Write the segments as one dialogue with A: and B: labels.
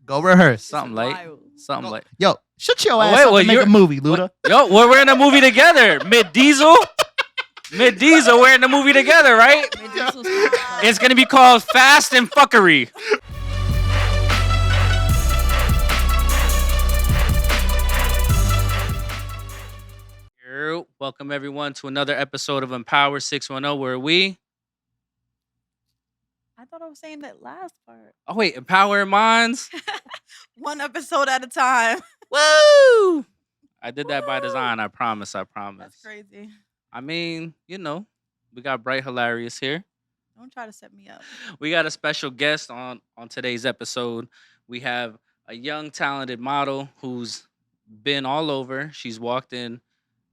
A: Go rehearse.
B: Something like.
A: Yo, shut your
B: Oh,
A: ass
B: wait,
A: up
B: well,
A: and make a
B: you're-
A: movie, Luda.
B: Yo, we're in a movie together. Mid Diesel, we're in the movie together, right? It's gonna be called Fast and Fuckery. Welcome everyone to another episode of Empower 610, where we.
C: I thought I was saying that last part.
B: Oh wait, Empower Minds.
C: One episode at a time.
B: Woo! I did that by design. I promise.
C: That's crazy.
B: I mean, we got Bryght Hilarious here.
C: Don't try to set me up.
B: We got a special guest on today's episode. We have a young, talented model who's been all over. She's walked in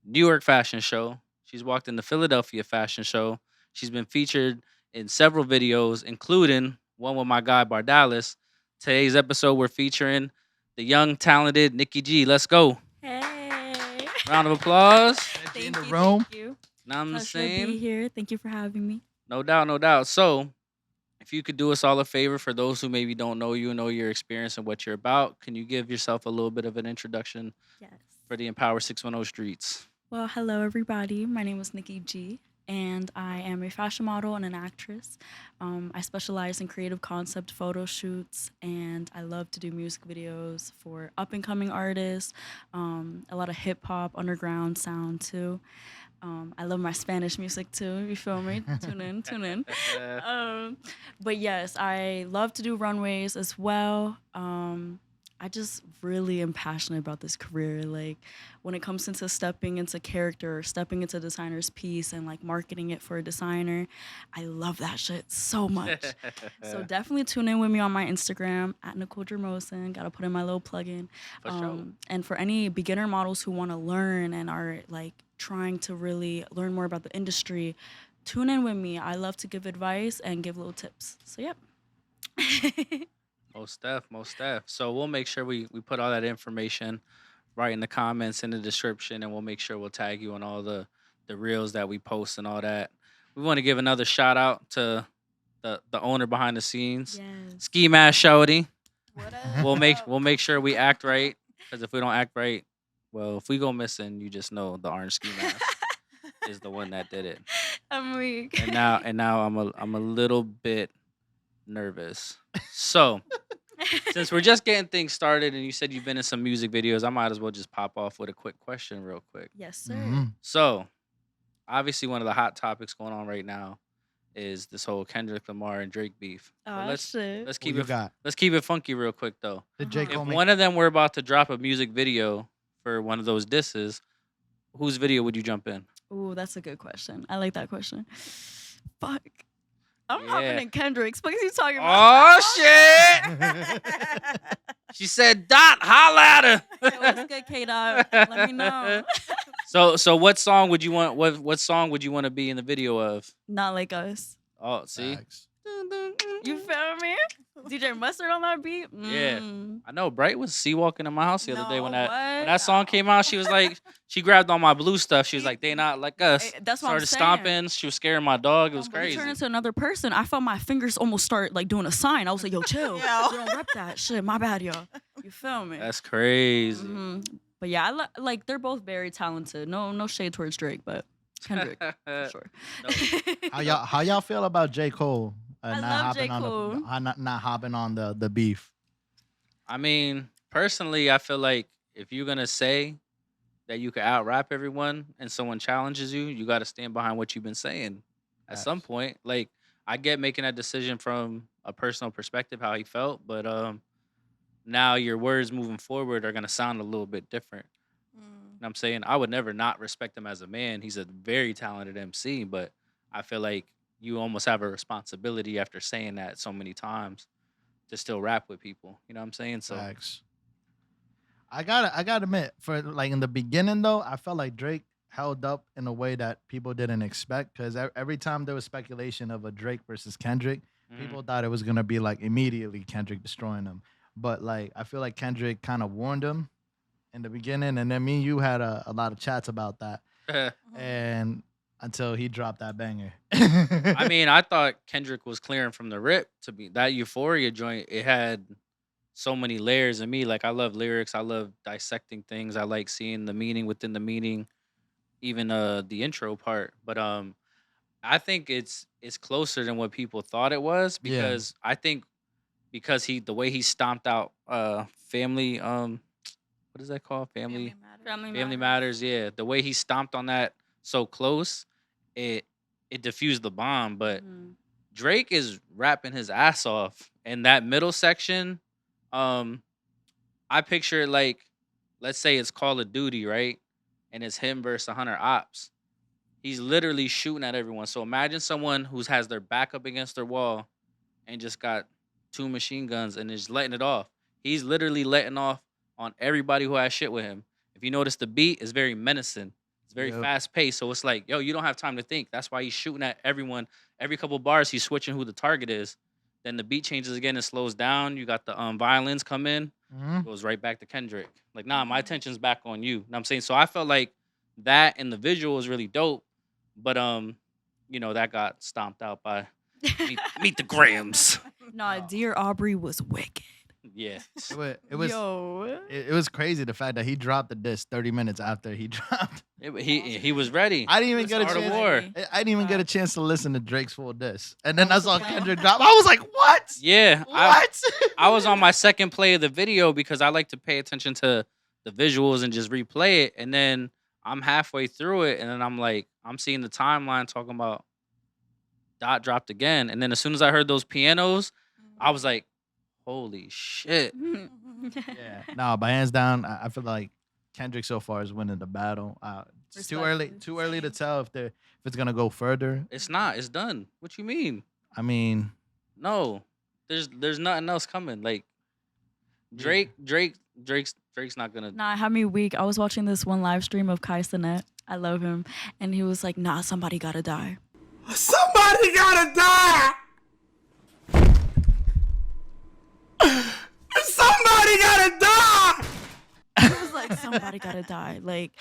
B: New York Fashion Show. She's walked in the Philadelphia Fashion Show. She's been featured in several videos, including one with my guy Bardales. Today's episode, we're featuring the young, talented Nikki G. Let's go.
C: Hey.
B: Round of applause.
A: In the room.
C: Thank you.
B: Now I'm the
C: Pleasure to be
B: same.
C: here. Thank you for having me.
B: No doubt, no doubt. So, if you could do us all a favor, for those who maybe don't know you, know your experience and what you're about, can you give yourself a little bit of an introduction
C: Yes.
B: for the Empower 610 streets?
C: Well, hello everybody. My name is Nikki G, and I am a fashion model and an actress. I specialize in creative concept photo shoots, and I love to do music videos for up-and-coming artists, a lot of hip-hop, underground sound too. I love my Spanish music too, you feel me? Tune in. But yes, I love to do runways as well. I just really am passionate about this career. Like when it comes into stepping into character, stepping into designer's piece and like marketing it for a designer, I love that shit so much. So definitely tune in with me on my Instagram at Nicole Jermosen. Gotta put in my little plug-in.
B: For sure.
C: And for any beginner models who want to learn and are like trying to really learn more about the industry, tune in with me. I love to give advice and give little tips. So yep.
B: Most def. So we'll make sure we put all that information right in the comments, in the description, and we'll make sure we'll tag you on all the reels that we post and all that. We want to give another shout out to the owner behind the scenes,
C: Yes.
B: Ski Mask Shorty.
C: What up?
B: We'll make sure we act right, because if we don't act right, well, if we go missing, you just know the orange ski mask is the one that did it.
C: I'm weak.
B: And now I'm a little bit nervous. So, since we're just getting things started and you said you've been in some music videos, I might as well just pop off with a quick question real quick.
C: Yes, sir.
A: Mhm.
B: So, obviously one of the hot topics going on right now is this whole Kendrick Lamar and Drake beef.
C: Oh,
B: But
C: shit.
B: let's
A: Who
B: keep
A: you
B: it
A: got?
B: let's keep it funky real quick though.
A: Did J.
C: Uh-huh.
A: Cole
B: If
A: make
B: one of them were about to drop a music video for one of those disses, whose video would you jump in?
C: Ooh, that's a good question. I like that question. Fuck. I'm
B: Yeah.
C: hopping in Kendrick's. What is he talking about?
B: Oh shit! She said, "Dot, holla at her."
C: Yo, what's good, K-Dot? Let me know.
B: So what song would you want? What song would you want to be in the video of?
C: Not like us.
B: Oh, see,
A: Facts.
C: You feel me? DJ Mustard on that beat?
B: Yeah.
C: Mm.
B: I know. Bryght was sea walking in my house the other day when
C: No,
B: that song came out. She was like, she grabbed all my blue stuff. She was like, "They not like us."
C: That's what I'm
B: Started
C: saying.
B: stomping. She was scaring my dog. It was
C: But he
B: crazy.
C: turned into another person. I felt my fingers almost start like doing a sign. I was like, yo, chill.
D: Yo.
C: You don't rep that shit. My bad, y'all. You feel me?
B: That's crazy.
C: Mhm. But yeah, like they're both very talented. No shade towards Drake, but Kendrick for sure.
A: How y'all feel about J. Cole?
C: I
A: Not
C: love
A: hopping
C: J.
A: on
C: Cole.
A: not hopping on the beef.
B: I mean, personally, I feel like if you're gonna say that you can out rap everyone and someone challenges you, you got to stand behind what you've been saying. At some
A: Facts.
B: point, like I get making that decision from a personal perspective how he felt, but now your words moving forward are gonna sound a little bit different. You know what I'm saying? I would never not respect him as a man. He's a very talented MC, but I feel like you almost have a responsibility after saying that so many times to still rap with people. You know what I'm saying? So
A: Facts. I gotta admit, for like in the beginning though, I felt like Drake held up in a way that people didn't expect, because every time there was speculation of a Drake versus Kendrick, people thought it was gonna be like immediately Kendrick destroying him. But like I feel like Kendrick kind of warned him in the beginning, and then me and you had a lot of chats about that, and until he dropped that banger.
B: I mean, I thought Kendrick was clearing from the rip to be that Euphoria joint. It had so many layers in me. Like I love lyrics, I love dissecting things, I like seeing the meaning within the meaning, even the intro part. But I think it's closer than what people thought it was
A: Yeah.
B: because I think because he the way he stomped out family what is that called? Family matters, yeah. The way he stomped on that so close, it it diffused the bomb. But
C: Mhm.
B: Drake is rapping his ass off. And that middle section, um, I picture it like, let's say it's Call of Duty, right? And it's him versus 100 ops. He's literally shooting at everyone. So imagine someone who has their back up against their wall and just got two machine guns and is letting it off. He's literally letting off on everybody who has shit with him. If you notice, the beat is very menacing. It's very
A: Yep.
B: fast paced. So it's like, yo, you don't have time to think. That's why he's shooting at everyone. Every couple bars, he's switching who the target is. Then the beat changes again and slows down. You got the violins come in,
A: Mhm.
B: goes right back to Kendrick. Like, nah, my attention's back on you. Know what I'm saying? So I felt like that and the visual was really dope. But that got stomped out by meet the Grams.
C: Nah,
A: Oh.
C: Dear Aubrey was wicked.
B: Yeah.
C: Yo.
A: It was crazy the fact that he dropped the disc 30 minutes after he dropped.
B: He was ready.
A: I didn't even get a
B: Start a
A: chance.
B: war.
A: I didn't even get a chance to listen to Drake's full disc, and then
C: That
A: I
C: was the
A: saw
C: plan.
A: Kendrick drop. I was like, "What?
B: Yeah.
A: What?"
B: I was on my second play of the video because I like to pay attention to the visuals and just replay it. And then I'm halfway through it, and then I'm like, I'm seeing the timeline talking about Dot dropped again. And then as soon as I heard those pianos, I was like, holy shit.
A: Yeah, no, by hands down, I feel like Kendrick so far is winning the battle. It's
C: Respectfully.
A: too early to tell if it's gonna go further.
B: It's not. It's done. What you mean?
A: I mean,
B: No. There's nothing else coming. Like
A: Yeah.
B: Drake's not gonna.
C: Nah, it had me weak. I was watching this one live stream of Kai Cenat. I love him. And he was like, nah, somebody gotta die.
D: Somebody gotta die! Somebody gotta die!
C: He was like, somebody gotta die. Like,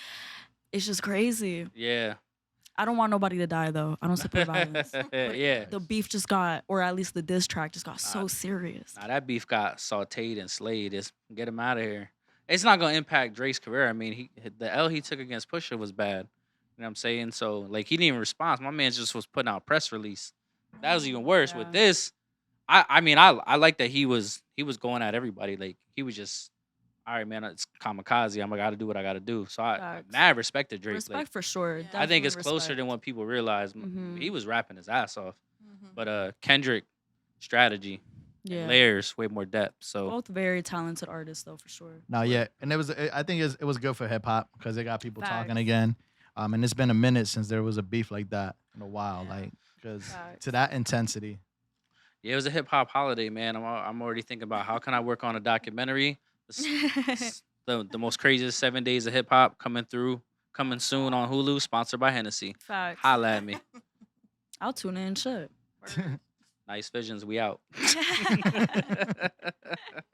C: it's just crazy.
B: Yeah.
C: I don't want nobody to die, though. I don't support violence. But
B: Yeah.
C: the beef just got, or at least the diss track just got so
B: Nah.
C: serious.
B: Nah, that beef got sauteed and slayed. Get him out of here. It's not gonna impact Drake's career. I mean, the L he took against Pusha was bad. You know what I'm saying? So like he didn't even respond. My man just was putting out a press release. That was even worse.
C: Yeah.
B: With this, I mean I like that he was going at everybody. Like he was just, all right, man, it's kamikaze. I gotta do what I gotta do. So I
C: Facts.
B: mad respected Drake.
C: Respect
B: Like,
C: for sure.
E: Yeah.
B: I think it's
C: Definitely
B: closer than
C: respect.
B: what people realize.
C: Mhm.
B: He was rapping his ass off.
E: Mhm.
B: But Kendrick, strategy, and
C: Yeah.
B: layers, way more depth. So
C: Both very talented artists, though, for sure.
A: no, yeah, and I think it was good for hip hop because it got people talking
C: Facts.
A: again. And it's been a minute since there was a beef like that in a while,
E: Yeah.
A: like because
C: Facts.
A: to that intensity.
B: yeah, it was a hip hop holiday, man. I'm already thinking about how can I work on a documentary. The most craziest 7 days of hip hop coming soon on Hulu, sponsored by Hennessy.
C: Facts.
B: Holla at me.
C: I'll tune in. Shit.
B: Nice visions, we out.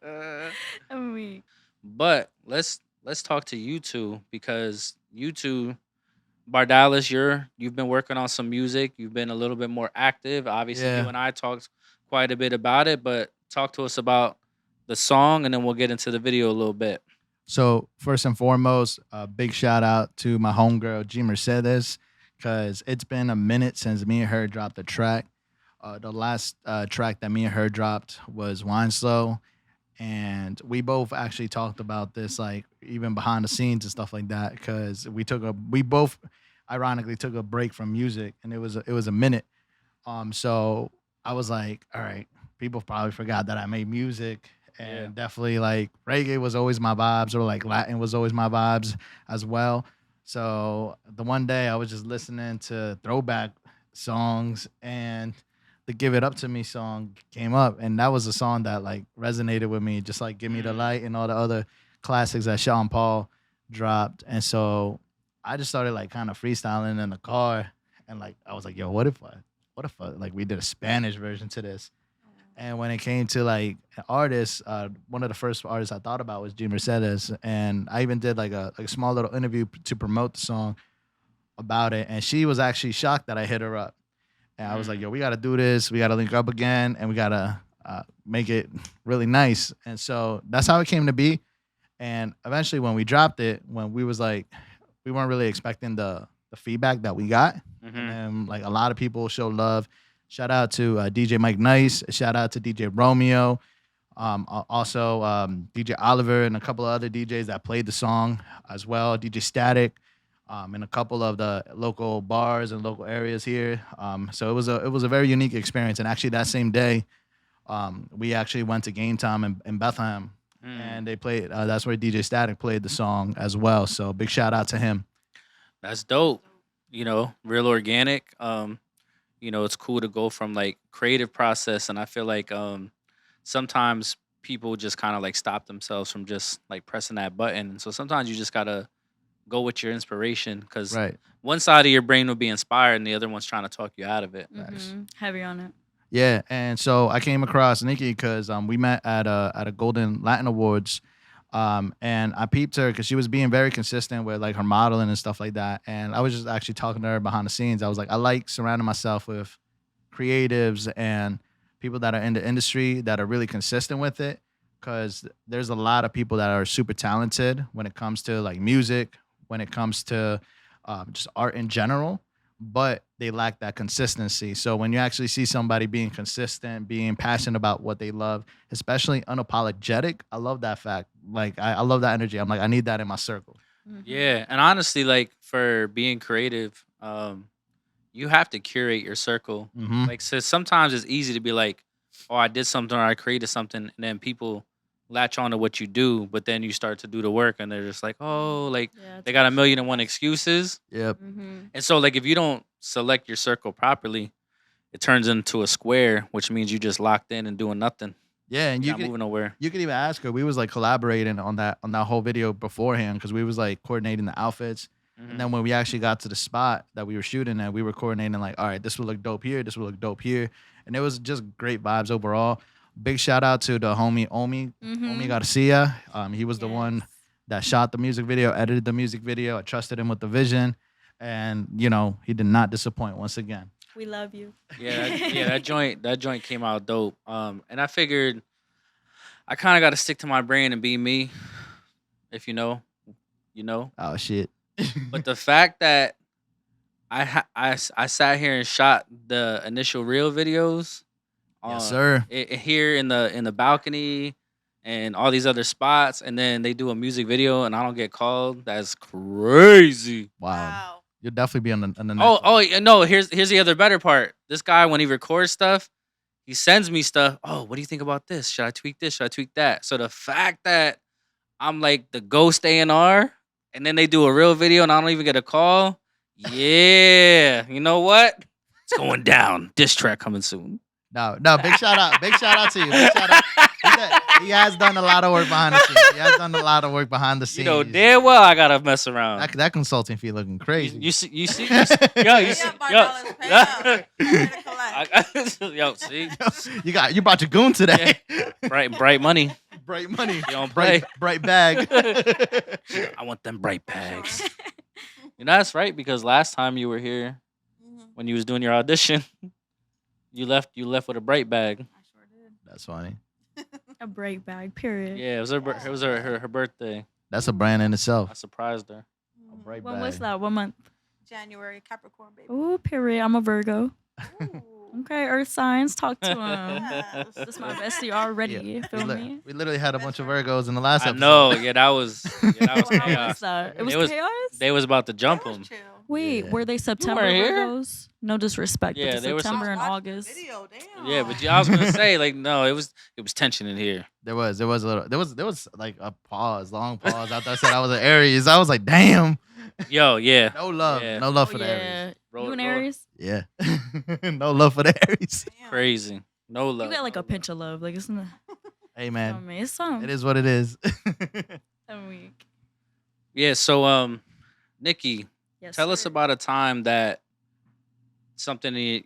C: I mean,
B: But let's talk to you two because you two, Bardales, you've been working on some music. You've been a little bit more active. Obviously,
A: Yeah.
B: you and I talked quite a bit about it, but talk to us about the song and then we'll get into the video a little bit.
A: So first and foremost, a big shout out to my homegirl G Mercedes, because it's been a minute since me and her dropped a track. The last track that me and her dropped was Wine Slow, and we both actually talked about this, like even behind the scenes and stuff like that, because we both ironically took a break from music, and it was a minute. So I was like, all right, people probably forgot that I made music. And
B: Yeah.
A: definitely like reggae was always my vibes, or like Latin was always my vibes as well. So the one day I was just listening to throwback songs, and the Give It Up to Me song came up, and that was a song that like resonated with me, just like Give Me the Light and all the other classics that Sean Paul dropped. And so I just started like kind of freestyling in the car, and like I was like, yo, what if like we did a Spanish version to this? And when it came to like artists, one of the first artists I thought about was G Mercedes, and I even did like a small little interview to promote the song about it, and she was actually shocked that I hit her up, and I was like, "Yo, we got to do this. We got to link up again, and we got to make it really nice. And so that's how it came to be. And eventually, when we dropped it, when we was like, we weren't really expecting the feedback that we got, and
B: Mm-hmm.
A: then like a lot of people showed love. Shout out to DJ Mike Nice. Shout out to DJ Romeo. Also DJ Oliver and a couple of other DJs that played the song as well. DJ Static, and a couple of the local bars and local areas here. So it was a very unique experience. And actually, that same day, we actually went to Game Time in Bethlehem, and they played. That's where DJ Static played the song as well. So big shout out to him.
B: That's dope. You know, real organic. You know, it's cool to go from like creative process, and I feel like sometimes people just kind of like stop themselves from just like pressing that button. And so sometimes you just gotta go with your inspiration because
A: Right.
B: one side of your brain will be inspired and the other one's trying to talk you out of it.
C: Heavy on it.
A: Yeah, and so I came across Nikki because we met at a Golden Latin Awards, and I peeped her because she was being very consistent with like her modeling and stuff like that. And I was just actually talking to her behind the scenes. I was like, I like surrounding myself with creatives and people that are in the industry that are really consistent with it, because there's a lot of people that are super talented when it comes to like music, when it comes to just art in general, but they lack that consistency. So when you actually see somebody being consistent, being passionate about what they love, especially unapologetic, I love that fact. Like I love that energy. I'm like, I need that in my circle.
B: Yeah, and honestly, like for being creative, you have to curate your circle.
A: Mhm.
B: Like, so sometimes it's easy to be like, "Oh, I did something or I created something," and then people latch on to what you do, but then you start to do the work, and they're just like, "Oh, like
C: Yeah,
B: they got a million and one excuses."
A: Yep.
B: And so, like, if you don't select your circle properly, it turns into a square, which means you just locked in and doing nothing.
A: Yeah, and
B: You're
A: you
B: not
A: could
B: moving nowhere.
A: you could even ask her. We was like collaborating on that whole video beforehand because we was like coordinating the outfits.
B: Mhm.
A: And then when we actually got to the spot that we were shooting at, we were coordinating like, all right, this will look dope here, this will look dope here. And it was just great vibes overall. Big shout out to the homie Omi Garcia. He was the one that shot the music video, edited the music video. I trusted him with the vision. And, you know, he did not disappoint once again.
C: We love you.
B: Yeah, that joint came out dope. And I figured I kind of got to stick to my brain and be me. If you know, you know.
A: Oh, shit.
B: But the fact that I sat here and shot the initial reel videos,
A: Yes, sir.
B: here in the balcony and all these other spots, and then they do a music video and I don't get called. That's crazy.
A: Wow. You'll definitely be on the next
B: Oh,
A: one.
B: yeah, no. Here's the other better part. This guy, when he records stuff, he sends me stuff. Oh, what do you think about this? Should I tweak this? Should I tweak that? So the fact that I'm like the ghost A&R, and then they do a real video and I don't even get a call. Yeah, you know what? It's going down. Diss track coming soon.
A: No, big shout out. Big shout out to you. Big shout out. He has done a lot of work behind the scenes. He has done a lot of work behind the scenes.
B: You know damn well I gotta mess around.
A: That consulting fee looking crazy.
B: You see, yo, you see,
E: Bardales, pay up. Pay to collect.
B: yo, see,
A: you brought your goon today.
B: bright money.
A: Bright money.
B: You don't play.
A: Bright bag.
B: I want them bright bags. You know that's right because last time you were here, when you was doing your audition, you left with a bright bag.
E: I sure did.
A: That's funny.
C: A break bag, period.
B: Yeah, it was her birthday.
A: That's a brand in itself.
B: I surprised her.
A: A bright
C: When
A: bag.
C: was that? What month?
E: January, Capricorn, baby.
C: Ooh, period. I'm a Virgo.
E: Ooh.
C: Okay, Earth signs. Talk to him.
E: Yes.
C: This is my bestie already.
A: Yeah.
C: You feel me?
A: We literally had a bunch of Virgos in the last
B: I
A: episode.
B: know. Yeah, that was
C: How was
B: chaos.
C: that? It was,
B: It was-
C: chaos?
B: They was about to jump
E: That was
B: him.
E: chill.
C: Wait,
A: Yeah.
C: were they September
B: weren't here?
C: Virgos? No disrespect,
B: Yeah,
C: but
B: they were
C: September and
E: I watched
C: August.
E: The video, damn.
B: Yeah, but I was gonna say like no, it was tension in here.
A: There was a little. There was like a long pause after I said I was an Aries. I was like, damn.
B: Yo, yeah.
A: No love.
B: Yeah.
A: No love
C: Oh,
A: for the Aries.
C: yeah. You and Aries?
A: Yeah. No love for the Aries.
E: Damn.
B: Crazy. No love.
C: You got like
B: no
C: a pinch of love. Like, it's not.
A: Hey
C: I
A: man,
C: mean, it's something.
A: it is what it is.
C: A week.
B: Yeah. So, Nikki,
C: Yes,
B: tell us
C: sir.
B: about a time that something that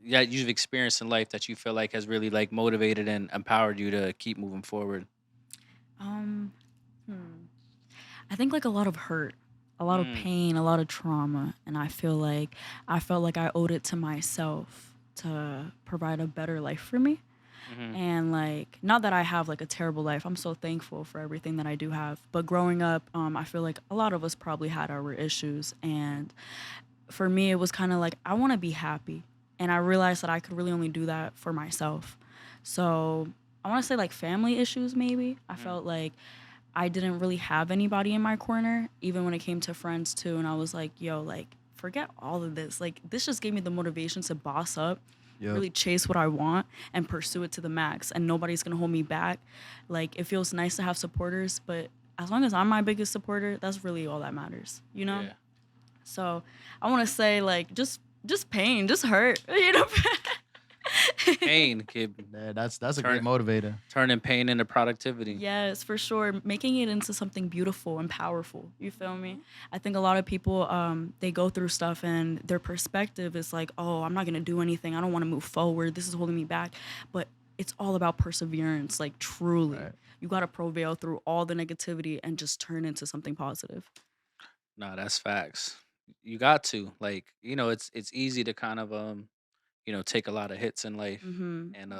B: you've experienced in life that you feel like has really like motivated and empowered you to keep moving forward.
C: Um, I think like a lot of hurt, a lot of pain, a lot of trauma, and I felt like I owed it to myself to provide a better life for me.
B: Mm-hmm.
C: And like, not that I have like a terrible life. I'm so thankful for everything that I do have. But growing up, I feel like a lot of us probably had our issues. And for me, it was kind of like, I want to be happy. And I realized that I could really only do that for myself. So I want to say like family issues, maybe. I
B: Mm-hmm.
C: felt like I didn't really have anybody in my corner, even when it came to friends too. And I was like, yo, like, forget all of this. Like, this just gave me the motivation to boss up,
A: Yep.
C: really chase what I want and pursue it to the max. And nobody's gonna hold me back. Like, it feels nice to have supporters, but as long as I'm my biggest supporter, that's really all that matters, you know?
B: Yeah.
C: So I wanna say like just pain, just hurt, you know?
B: Pain could
A: Yeah, that's a great
B: turn
A: motivator.
B: turning pain into productivity.
C: Yes, for sure. Making it into something beautiful and powerful. You feel me? I think a lot of people, they go through stuff and their perspective is like, oh, I'm not going to do anything. I don't want to move forward. This is holding me back. But it's all about perseverance, like truly.
A: Right.
C: You got to prevail through all the negativity and just turn into something positive.
B: No, that's facts. You got to like, it's easy to kind of take a lot of hits in life
C: Mm-hmm.
B: and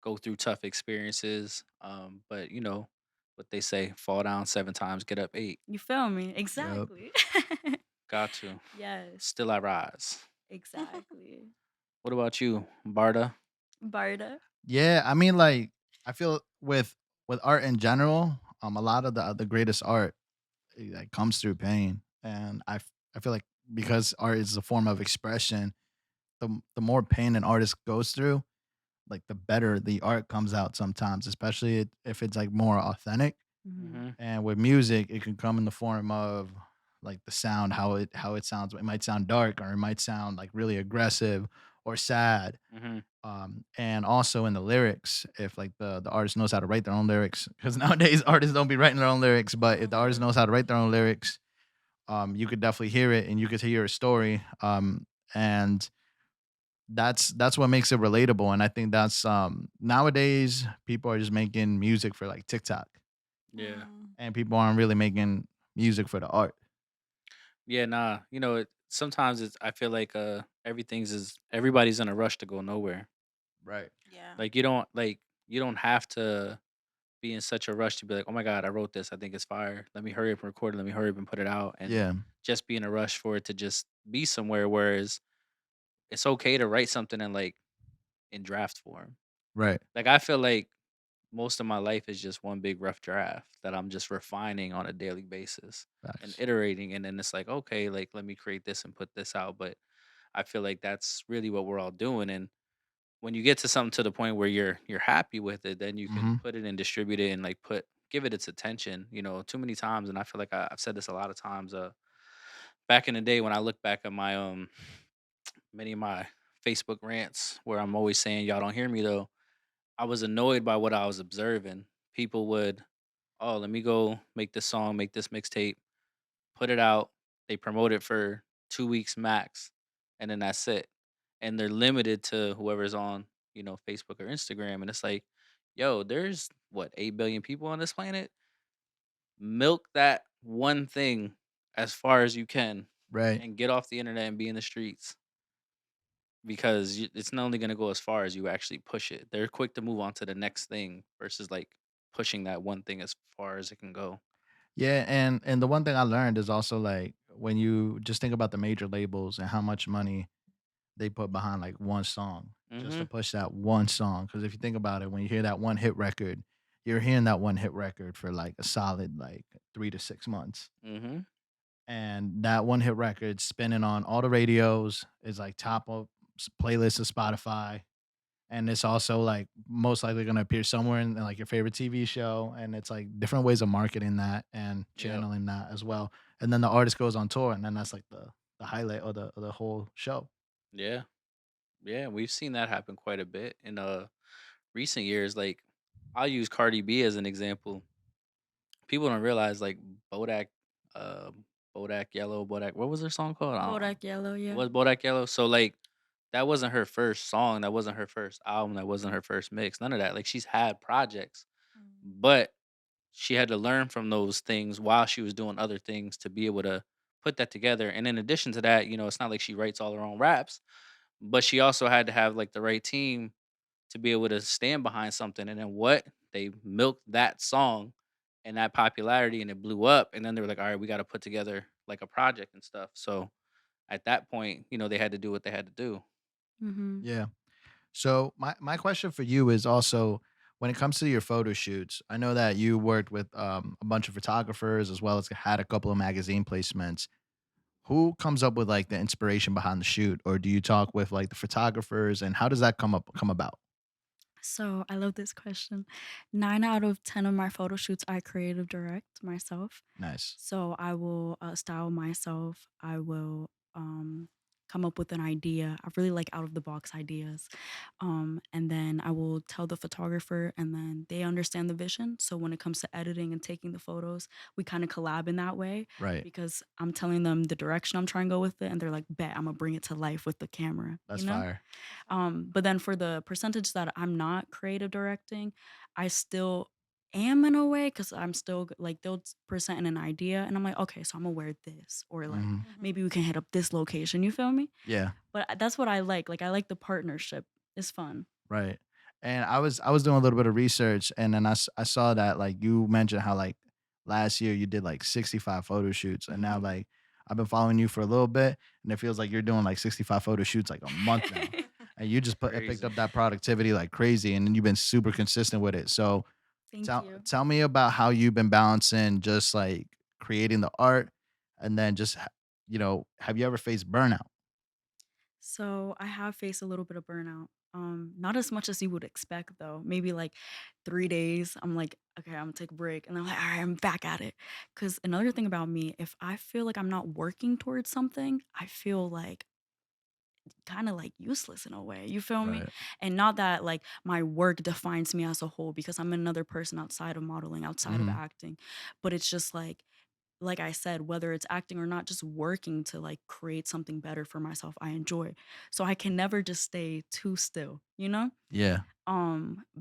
B: go through tough experiences. But what they say, fall down 7 times, get up 8.
C: You feel me?
A: Yep.
C: Exactly.
B: Got to.
C: Yes,
B: Still I rise.
C: exactly.
B: What about you, Barda?
C: Barda.
A: Yeah, I mean, like, I feel with art in general, a lot of the greatest art like comes through pain, and I feel like because art is a form of expression, the more pain an artist goes through, like the better the art comes out sometimes, especially if it's like more authentic.
C: Mm-hmm.
B: Mm-hmm.
A: And with music, it can come in the form of like the sound, how it sounds. It might sound dark, or it might sound like really aggressive or sad.
B: Mm-hmm.
A: And also in the lyrics, if like the artist knows how to write their own lyrics, because nowadays artists don't be writing their own lyrics, but if the artist knows how to write their own lyrics, you could definitely hear it, and you could hear a story. And that's what makes it relatable. And I think that's nowadays people are just making music for like TikTok,
B: Yeah.
A: and people aren't really making music for the art.
B: Yeah, nah. Sometimes I feel like everybody's in a rush to go nowhere.
A: Right.
E: Yeah.
B: Like you don't have to be in such a rush to be like, "Oh my god, I wrote this. I think it's fire. Let me hurry up and record it. Let me hurry up and put it out." And
A: Yeah.
B: just be in a rush for it to just be somewhere. Whereas it's okay to write something in draft form.
A: Right.
B: Like I feel like most of my life is just one big rough draft that I'm just refining on a daily basis and
A: Facts.
B: iterating. And then it's like, okay, like let me create this and put this out. But I feel like that's really what we're all doing. And when you get to something to the point where you're happy with it, then you can
A: Hmm.
B: put it and distribute it and like give it its attention. Too many times, and I feel like I've said this a lot of times. Back in the day when I look back at my many of my Facebook rants where I'm always saying y'all don't hear me though, I was annoyed by what I was observing. People would, oh, let me go make this song, make this mixtape, put it out. They promote it for 2 weeks max, and then that's it. And they're limited to whoever's on, Facebook or Instagram. And it's like, yo, there's what, 8 billion people on this planet? Milk that one thing as far as you can
A: Right.
B: and get off the internet and be in the streets because it's not only going to go as far as you actually push it. They're quick to move on to the next thing versus like pushing that one thing as far as it can go.
A: Yeah, and the one thing I learned is also like when you just think about the major labels and how much money they put behind like one song just
B: Mm-hmm.
A: to push that one song. Because if you think about it, when you hear that one hit record, you're hearing that one hit record for like a solid like 3 to 6 months.
B: Mm-hmm.
A: And that one hit record spinning on all the radios is like top of playlists of Spotify. And it's also like most likely going to appear somewhere in like your favorite TV show. And it's like different ways of marketing that and
B: Yep.
A: channeling that as well. And then the artist goes on tour, and then that's like the highlight of the whole show.
B: Yeah. Yeah. We've seen that happen quite a bit in recent years. Like I'll use Cardi B as an example. People don't realize like Bodak, uh, Bodak Yellow, Bodak. What was their song called? I don't know.
C: Bodak Yellow,
B: It
C: yeah.
B: was Bodak Yellow. So like that wasn't her first song. That wasn't her first album. That wasn't her first mix. None of that. Like she's had projects, but she had to learn from those things while she was doing other things to be able to put that together. And in addition to that, it's not like she writes all her own raps, but she also had to have like the right team to be able to stand behind something. And then what? They milked that song and that popularity and it blew up. And then they were like, all right, we got to put together like a project and stuff. So at that point, they had to do what they had to do.
C: Mm-hmm.
A: Yeah. So my question for you is also when it comes to your photo shoots, I know that you worked with a bunch of photographers as well as had a couple of magazine placements. Who comes up with like the inspiration behind the shoot, or do you talk with like the photographers, and how does that come about?
C: So I love this question. 9 out of 10 of my photo shoots I creative direct myself.
A: Nice.
C: So I will style myself. I will come up with an idea. I really like out of the box ideas. And then I will tell the photographer, and then they understand the vision. So when it comes to editing and taking the photos, we kind of collab in that way
A: Right.
C: because I'm telling them the direction I'm trying to go with it. And they're like, bet, I'm going to bring it to life with the camera.
A: That's
C: You know?
A: fire.
C: But then for the percentage that I'm not creative directing, I still am in a way because I'm still like they'll present an idea and I'm like, okay, so I'm gonna wear this or like
A: Mhm.
C: maybe we can hit up this location. You feel me?
A: Yeah.
C: But that's what I like. Like I like the partnership. It's fun.
A: Right. And I was doing a little bit of research, and then I saw that like you mentioned how like last year you did like 65 photo shoots, and now
C: Mhm.
A: like I've been following you for a little bit, and it feels like you're doing like 65 photo shoots like a month now. And you just picked
B: Crazy.
A: up that productivity like crazy, and then you've been super consistent with it. So
C: Thank
A: tell
C: you.
A: tell me about how you've been balancing just like creating the art, and then just have you ever faced burnout?
C: So I have faced a little bit of burnout. Not as much as you would expect though. Maybe like 3 days. I'm like, okay, I'm gonna take a break. And I'm like, all right, I'm back at it. Cause another thing about me, if I feel like I'm not working towards something, I feel like kind of like useless in a way. You feel me?
A: Right.
C: And not that like my work defines me as a whole because I'm another person outside of modeling, outside of
A: Hmm.
C: acting. But it's just like I said, whether it's acting or not, just working to like create something better for myself I enjoy. So I can never just stay too still, you know?
A: Yeah.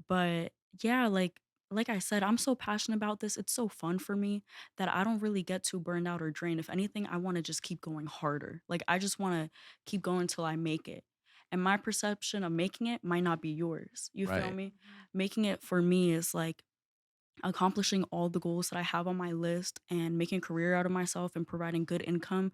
C: But yeah, like I said, I'm so passionate about this. It's so fun for me that I don't really get too burned out or drained. If anything, I want to just keep going harder. Like I just want to keep going till I make it. And my perception of making it might not be yours. You feel
A: Right.
C: me? Making it for me is like accomplishing all the goals that I have on my list and making a career out of myself and providing good income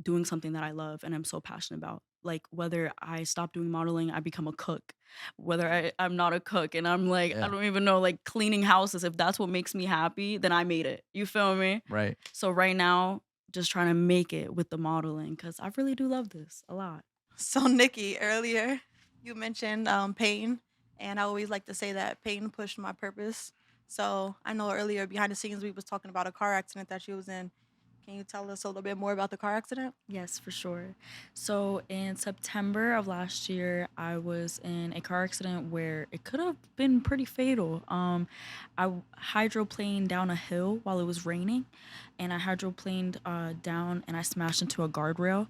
C: doing something that I love and I'm so passionate about. Like whether I stop doing modeling, I become a cook. Whether I'm not a cook and I'm like, I
A: Yeah.
C: don't even know, like cleaning houses, if that's what makes me happy, then I made it. You feel me?
A: Right.
C: So right now, just trying to make it with the modeling because I really do love this a lot.
E: So Nikki, earlier you mentioned pain, and I always like to say that pain pushed my purpose. So I know earlier behind the scenes we was talking about a car accident that she was in. Can you tell us a little bit more about the car accident?
C: Yes, for sure. So in September of last year, I was in a car accident where it could have been pretty fatal. Hydroplaned down a hill while it was raining, and I hydroplaned down and I smashed into a guardrail.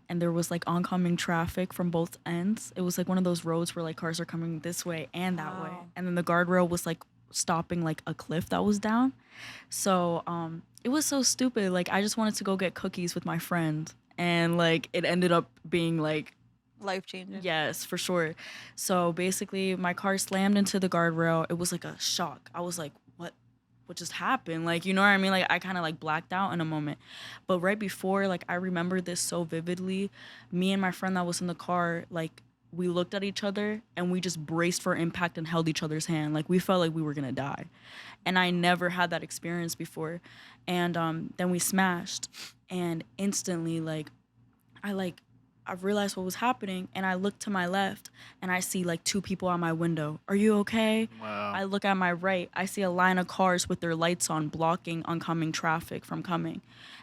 C: And there was like oncoming traffic from both ends. It was like one of those roads where like cars are coming this way and that way.
E: Wow.
C: And then the guardrail was like stopping like a cliff that was down. So it was so stupid. Like I just wanted to go get cookies with my friend. And like it ended up being like
E: Life changing.
C: yes, for sure. So basically my car slammed into the guardrail. It was like a shock. I was like, what just happened? Like, you know what I mean? Like I kind of like blacked out in a moment. But right before, like I remember this so vividly. Me and my friend that was in the car, like we looked at each other and we just braced for impact and held each other's hand. Like we felt like we were gonna die. And I never had that experience before. And then we smashed and instantly I like I realized what was happening and I look to my left and I see like two people on my window. Are you okay?
B: Wow.
C: I look at my right. I see a line of cars with their lights on blocking oncoming traffic from coming.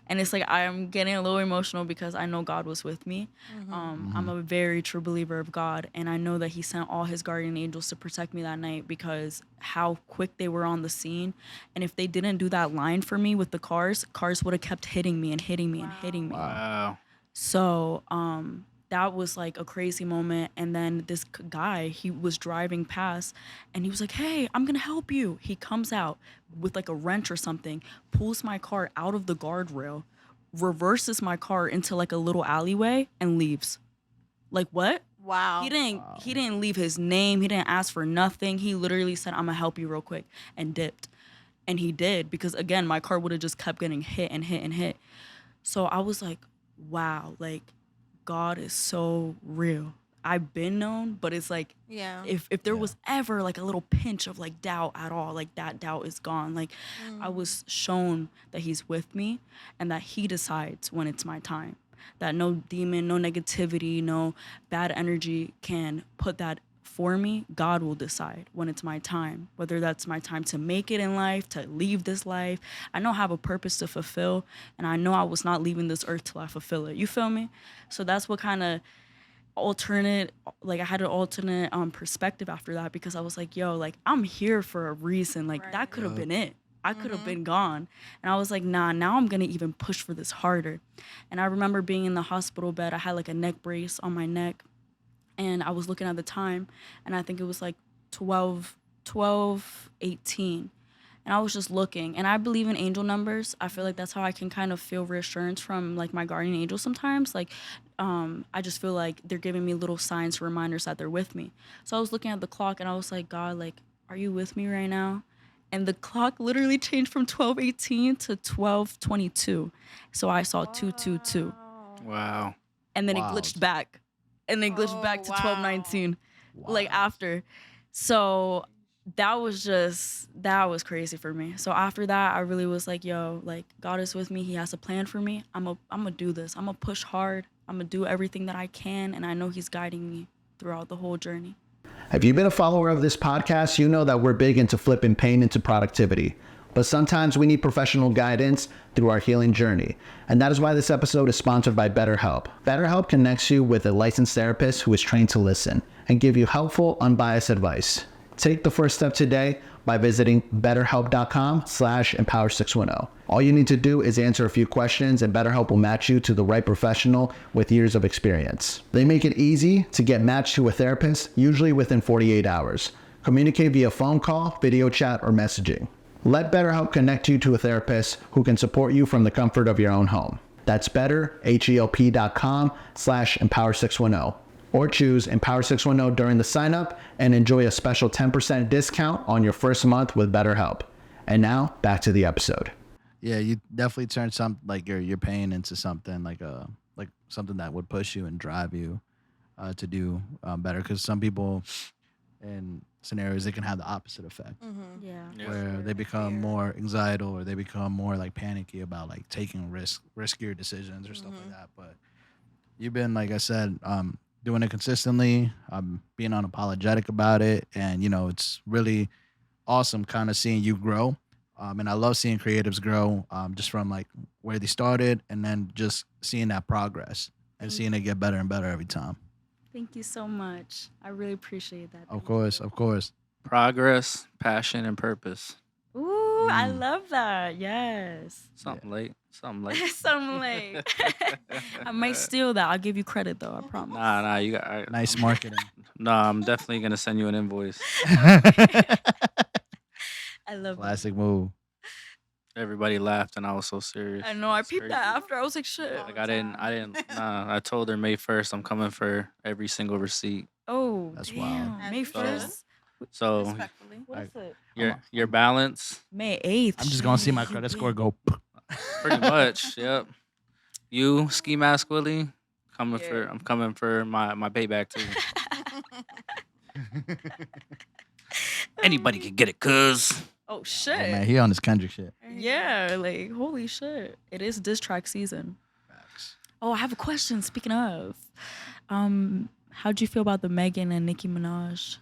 C: And it's like I'm getting a little emotional because I know God was with me. I'm a very true believer of God and I know that he sent all his guardian angels to protect me that night because how quick they were on the scene. And if they didn't do that line for me with the cars would have kept hitting me and hitting me and hitting me.
B: Wow.
C: So that was like a crazy moment. And then this guy, he was driving past and he was like, hey, I'm going to help you. He comes out with like a wrench or something, pulls my car out of the guardrail, reverses my car into like a little alleyway and leaves. Like, what?
E: Wow.
C: He didn't
A: Wow.
C: he didn't leave his name. He didn't ask for nothing. He literally said, "I'm gonna help you real quick," and dipped. And he did, because again, my car would have just kept getting hit and hit and hit. So I was like, wow, like God is so real. I've been known, but it's like,
E: Yeah.
C: if there was ever like a little pinch of like doubt at all, like that doubt is gone. Like I was shown that he's with me and that he decides when it's my time. That no demon, no negativity, no bad energy can put that for me. God will decide when it's my time, whether that's my time to make it in life, to leave this life. I know I have a purpose to fulfill, and I know I was not leaving this earth till I fulfill it. You feel me? So that's what kind of I had an alternate perspective after that, because I was like, yo, like I'm here for a reason. Like that
E: Right.
C: could have been it. I could have been gone. And I was like, nah, now I'm gonna even push for this harder. And I remember being in the hospital bed. I had like a neck brace on my neck, and I was looking at the time, and I think it was like 12:18. And I was just looking, and I believe in angel numbers. I feel like that's how I can kind of feel reassurance from like my guardian angel sometimes. Like, I just feel like they're giving me little signs, reminders that they're with me. So I was looking at the clock, and I was like, God, like, are you with me right now? And the clock literally changed from 12:18 to 12:22. So I saw 222,
B: Wow.
C: and then it
A: Wow.
C: glitched back, and then glitched back to
E: wow.
C: 12:19, like
A: Wow.
C: after. So that was crazy for me. So after that, I really was like, yo, like God is with me. He has a plan for me. I'm gonna do this. I'm gonna push hard. I'm gonna do everything that I can, and I know he's guiding me throughout the whole journey.
F: If you've been a follower of this podcast, you know that we're big into flipping pain into productivity. But sometimes we need professional guidance through our healing journey. And that is why this episode is sponsored by BetterHelp. BetterHelp connects you with a licensed therapist who is trained to listen and give you helpful, unbiased advice. Take the first step today by visiting betterhelp.com/empower610. All you need to do is answer a few questions, and BetterHelp will match you to the right professional with years of experience. They make it easy to get matched to a therapist, usually within 48 hours. Communicate via phone call, video chat, or messaging. Let BetterHelp connect you to a therapist who can support you from the comfort of your own home. That's betterhelp.com/empower610. Or choose Empower 610 during the sign up and enjoy a special 10% discount on your first month with BetterHelp. And now back to the episode.
A: Yeah, you definitely turn some like your pain into something like something that would push you and drive you to do better. Because some people in scenarios they can have the opposite effect,
C: Yeah.
B: Yeah.
A: where they become more anxietal or they become more like panicky about like taking riskier decisions or stuff like that. But you've been, like I said, doing it consistently, being unapologetic about it, and it's really awesome kind of seeing you grow. And I love seeing creatives grow, just from like where they started, and then just seeing that progress and seeing it get better and better every time.
C: Thank you so much. I really appreciate that.
A: Of course.
B: Progress, passion, and purpose.
C: Ooh, I love that. Yes.
B: Something late. Something late.
C: Something late. I might steal that. I'll give you credit though. I promise.
B: Nah, you got.
A: Nice marketing.
B: Nah, I'm definitely gonna send you an invoice.
C: I love
A: Classic move.
B: Everybody laughed, and I was so serious.
C: it. I know. I
B: It's
C: peeped
B: crazy.
C: that after. I was like, shit.
B: Like I didn't. Nah, I told her May 1st I'm coming for every single receipt.
C: Oh,
A: That's
C: damn.
A: wild.
C: May
E: As you
C: 1st.
B: So
E: Respectfully.
C: What is it?
B: your balance,
C: May 8th.
A: I'm just gonna see my credit score go.
B: pretty much. Yep. You ski mask Willie, coming
C: Yeah.
B: for. I'm coming for my payback too. Anybody can get it, cuz.
C: Oh
A: Oh,
C: shit.
A: man, he on his Kendrick shit.
C: Yeah, like holy shit. It is diss track season. Oh, I have a question. Speaking of, how'd you feel about the Megan and Nicki Minaj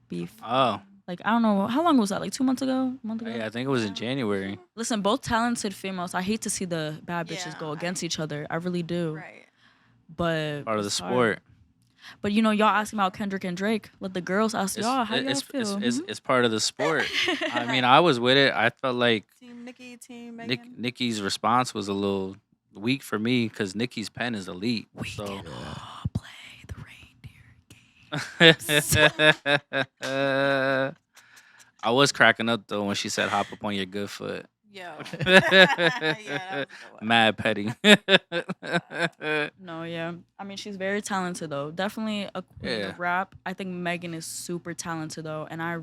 C: beef?
B: Oh,
C: Like, I don't know, how long was that? Like 2 months ago? A month ago?
B: yeah, I think it was in January.
C: Listen, both talented females. I hate to see the bad bitches
E: Yeah,
C: go against each other. I really do.
E: Right.
C: But
B: Part of the
C: it's hard.
B: sport.
C: But y'all asking about Kendrick and Drake. Let the girls ask y'all. How y'all feel?
B: It's part of the sport. I mean, I was with it. I felt like
E: Team Nikki, Team Megan.
B: Nikki's response was a little weak for me because Nikki's pen is elite.
C: We
B: So
C: can all play the reindeer game.
B: I was cracking up though when she said hop up on your good foot.
E: Yo. Yeah, that was a good one.
B: Mad petty.
C: No, yeah. I mean, she's very talented though. Definitely a queen
B: Yeah.
C: of rap. I think Megan is super talented though, and I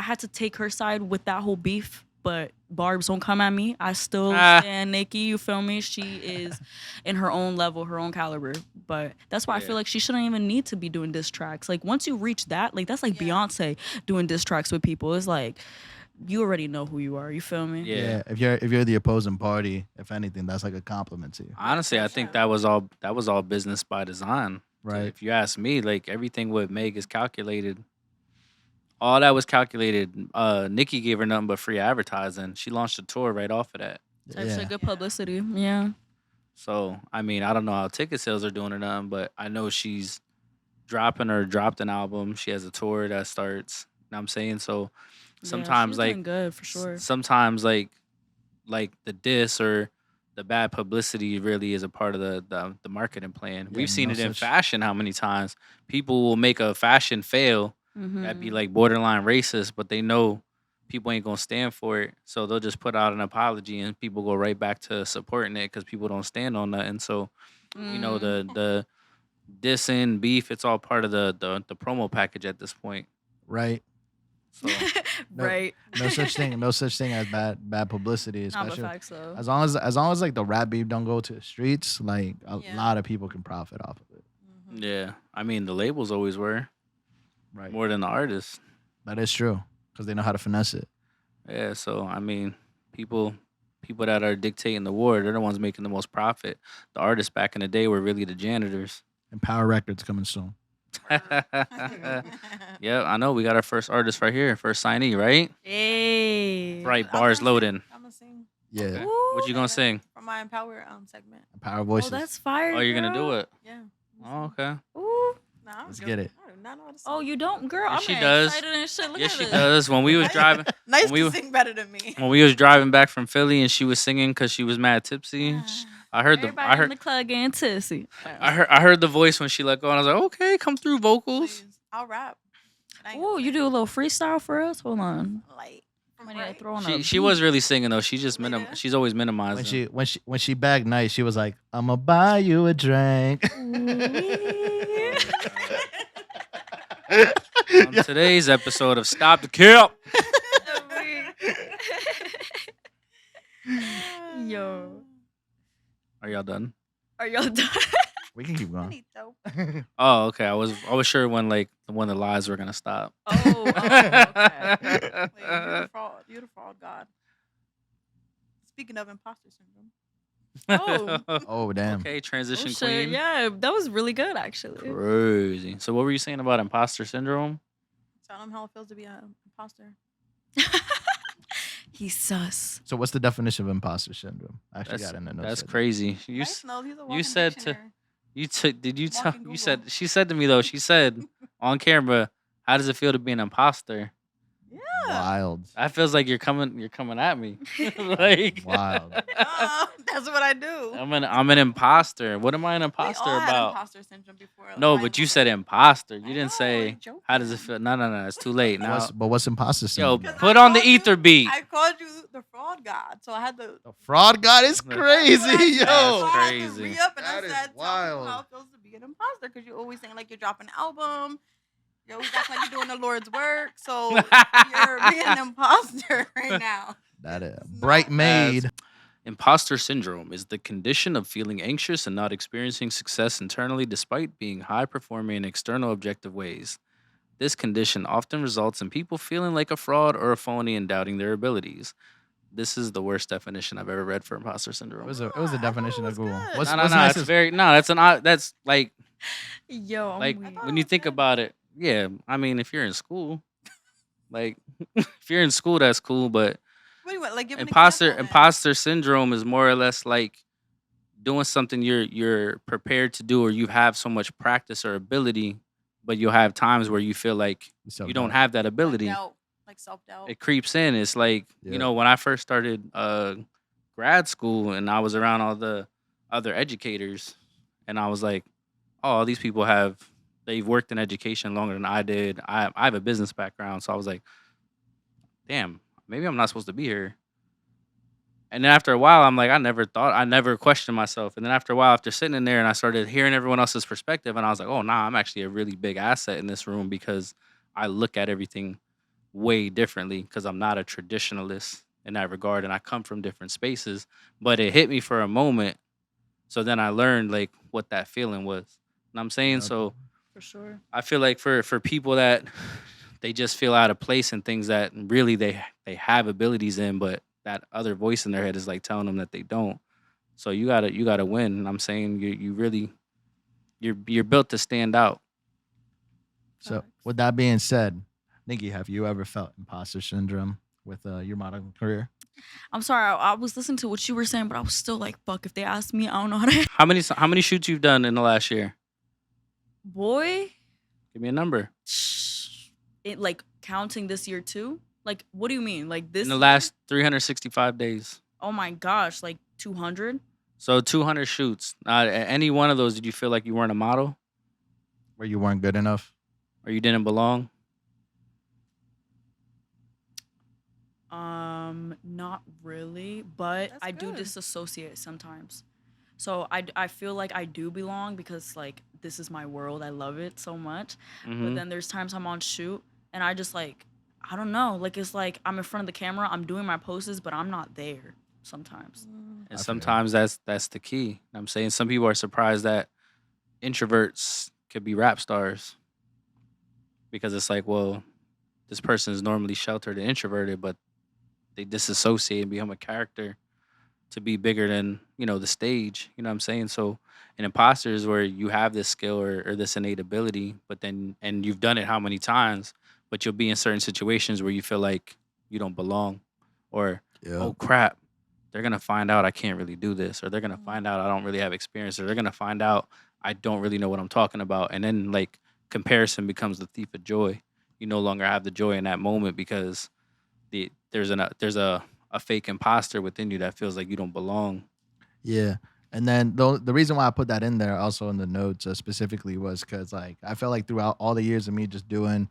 C: had to take her side with that whole beef. But Barb's don't come at me. I still stand Nikki. You feel me? She is in her own level, her own caliber. But that's why I
B: Yeah.
C: feel like she shouldn't even need to be doing diss tracks. Like once you reach that, like that's like
E: Yeah.
C: Beyonce doing diss tracks with people. It's like you already know who you are. You feel me?
B: Yeah.
A: If you're the opposing party, if anything, that's like a compliment to you,
B: Honestly, I think that was all business by design.
A: right?
B: If you ask me, like everything with Meg is calculated. All that was calculated. Nikki gave her nothing but free advertising. She launched a tour right off of that.
C: It's actually
A: Yeah,
C: good publicity. Yeah.
B: So I mean, I don't know how ticket sales are doing or nothing, but I know she's dropping or dropped an album. She has a tour that starts. You know what I'm saying? So sometimes
C: she's
B: like
C: doing good for sure.
B: sometimes like the diss or the bad publicity really is a part of the marketing plan.
A: Yeah,
B: We've seen
A: no
B: it in
A: such-
B: fashion how many times people will make a fashion fail that'd be like borderline racist, but they know people ain't gonna stand for it, so they'll just put out an apology and people go right back to supporting it because people don't stand on nothing. So you know the dissing beef, it's all part of the promo package at this point.
A: right.
B: So
A: No-
C: right.
A: No such thing as bad publicity,
C: Not but
A: especially
C: facts though.
A: as long as like the rap beef don't go to the streets, like a
E: Yeah.
A: lot of people can profit off of it,
E: Mhm.
B: yeah, I mean the labels always were
A: right?
B: more than the artists.
A: That is true because they know how to finesse it.
B: Yeah, so I mean, people that are dictating the war, they're the ones making the most profit. The artists back in the day were really the janitors.
A: And Power Records coming soon.
B: Yeah, I know. We got our first artist right here, first signee, right?
C: Hey.
B: Right,
E: I'm
B: bars
E: gonna sing-
B: loading.
E: I'm gonna sing
A: Yeah,
B: Okay. What you gonna sing?
E: from my Empower segment.
A: Power
C: Oh,
A: Voices.
C: that's fire.
B: Oh, you're gonna do
C: girl.
B: it.
E: Yeah.
B: Oh, okay.
C: Ooh.
E: Nah, I'm
A: Let's
E: joking.
A: get it.
E: I do not know how to sing.
C: Oh, you don't, girl.
B: Yes,
C: I'm
B: she
C: getting
B: does.
C: excited and shit. Look
B: Yes,
C: at
B: she
C: this.
B: does. When we was driving,
E: Nice
B: we-
E: to sing better than me.
B: when we was driving back from Philly, and she was singing because she was mad tipsy. I heard
C: Everybody in the club getting tipsy.
B: I heard the voice when she let go, and I was like, okay, come through vocals.
E: Please, I'll rap. I ain't
C: Ooh,
E: gonna
C: you do a little freestyle for us? Hold on.
E: sing, like from
C: When you
E: Bryght.
C: throw on
B: She
C: a
B: she
C: beat.
B: was really singing though. She just
E: Later.
B: she's always minimizing.
A: When she bagged Nyce, she was like, "I'ma buy you a drink."
B: On today's episode of Stop the Kill.
C: Yo.
B: Are y'all done?
C: Are y'all done?
A: We can keep going.
E: Bonito.
B: Oh, okay. I was sure when the lies were gonna stop.
C: Oh, okay.
E: Wait, you're the fraud. You're the fraud god. Speaking of imposter syndrome.
C: Oh.
A: Oh damn.
B: Okay,
C: Oh,
B: transition
C: shit.
B: queen.
C: Yeah, that was really good, actually.
B: Crazy. So what were you saying about imposter syndrome?
E: Tell them how it feels to be an imposter.
C: He's sus.
A: So what's the definition of imposter syndrome? I actually
B: That's
A: got in the notes.
B: that's
A: here.
B: crazy. You
E: Nice knows he's a
B: you
E: walking
B: said to-
E: dictionary.
B: you took did you tell
E: Walking
B: you
E: Google.
B: said she said to me though, she said on camera, how does it feel to be an imposter?
A: Wild.
B: That feels like you're coming at me. Like
A: Wild.
E: That's what I do.
B: I'm an imposter. What am I an
E: We
B: imposter
E: all had
B: about?
E: imposter syndrome before.
B: No,
E: like,
B: but you said imposter. You
E: I
B: didn't
E: know,
B: say
E: I'm joking.
B: how does it feel. No, it's too late now.
A: What's imposter
B: Yo,
A: syndrome?
E: Because
B: put
E: I
B: on the
E: called you-
B: ether beat.
E: I called you the fraud god, so I had to.
A: The fraud god is
B: That's
A: crazy,
E: That's what I said,
A: yo.
E: so I had to
B: crazy.
E: re-up and
A: That
E: I
A: is
E: said, tell
A: wild.
E: me how it feels to be an imposter, because you're always saying like you're dropping an album. You always act like you're doing the Lord's work, so you're being an imposter right now.
A: That is
E: It's
A: bright
E: not-
A: made.
B: Imposter syndrome is the condition of feeling anxious and not experiencing success internally despite being high performing in external objective ways. This condition often results in people feeling like a fraud or a phony and doubting their abilities. This is the worst definition I've ever read for imposter
A: It
B: syndrome.
A: was a
E: I thought it
A: definition
E: was
A: of Google.
E: good.
A: What's
B: No,
A: what's
B: it's
A: Nyce's-
B: very that's like
C: Yo, I'm
B: like
C: weak.
B: when you think
E: good.
B: about it. Yeah, I mean, if you're in school, like if you're in school, that's cool. But
E: What do you want? Like give an
B: imposter
E: example, then.
B: imposter syndrome is more or less like doing something you're prepared to do, or you have so much practice or ability, but you'll have times where you feel like you don't have that ability.
E: Like self-doubt.
B: It creeps in. It's like
A: Yeah.
B: you know, when I first started grad school and I was around all the other educators, and I was like, oh, these people they've worked in education longer than I did. I have a business background, so I was like, damn, maybe I'm not supposed to be here. And then after a while, I'm like, I never questioned myself. And then after a while, after sitting in there and I started hearing everyone else's perspective, and I was like, oh, nah, I'm actually a really big asset in this room because I look at everything way differently because I'm not a traditionalist in that regard. And I come from different spaces, but it hit me for a moment. So then I learned like what that feeling was. You know what I'm saying?
A: Yep.
B: So
C: For sure.
B: I feel like for people that they just feel out of place in things that really they have abilities in, but that other voice in their head is like telling them that they don't. So you gotta win. And I'm saying you really you're built to stand out.
A: So
C: Facts.
A: with that being said, Nikki, have you ever felt imposter syndrome with your modeling career?
C: I'm sorry, I was listening to what you were saying, but I was still like, fuck, if they ask me, I don't know how to.
B: How many shoots you've done in the last year?
C: Boy,
B: Give me a number.
C: it like counting this year too? Like, what do you mean? Like this
B: In the
C: year?
B: last 365 days.
C: Oh my gosh, like 200?
B: So 200 shoots. Any one of those, did you feel like you weren't a model
A: Where you weren't good enough?
B: or you didn't belong?
C: Not really, but
E: That's
C: I do
E: good.
C: disassociate sometimes. So I feel like I do belong because like this is my world. I love it so much. But
B: Mhm.
C: then there's times I'm on shoot and I just like I don't know. Like it's like I'm in front of the camera, I'm doing my poses, but I'm not there sometimes.
B: And
A: I feel you.
B: sometimes that's the key. You know what I'm saying some people are surprised that introverts could be rap stars because it's like, well, this person is normally sheltered and introverted, but they disassociate and become a character to be bigger than the stage. You know what I'm saying? So an imposter is where you have this skill or this innate ability, but then and you've done it how many times, but you'll be in certain situations where you feel like you don't belong, or oh crap, they're gonna find out I can't really do this, or they're gonna find out I don't really have experience, or they're gonna find out I don't really know what I'm talking about, and then like comparison becomes the thief of joy. You no longer have the joy in that moment because there's a fake imposter within you that feels like you don't belong.
A: Yeah. And then the reason why I put that in there also in the notes specifically was because like I felt like throughout all the years of me just doing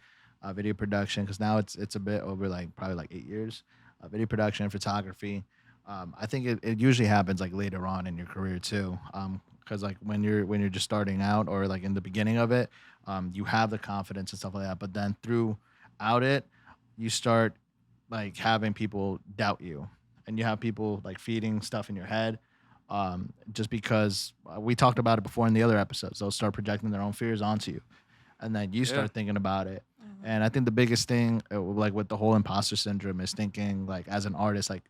A: video production, because now it's a bit over like probably like 8 years, video production, photography. I think it usually happens like later on in your career too. Because like when you're just starting out or like in the beginning of it, you have the confidence and stuff like that. But then throughout it, you start like having people doubt you, and you have people like feeding stuff in your head, just because we talked about it before in the other episodes. They'll start projecting their own fears onto you, and then you start thinking about it. And I think the biggest thing like with the whole imposter syndrome is thinking like as an artist, like,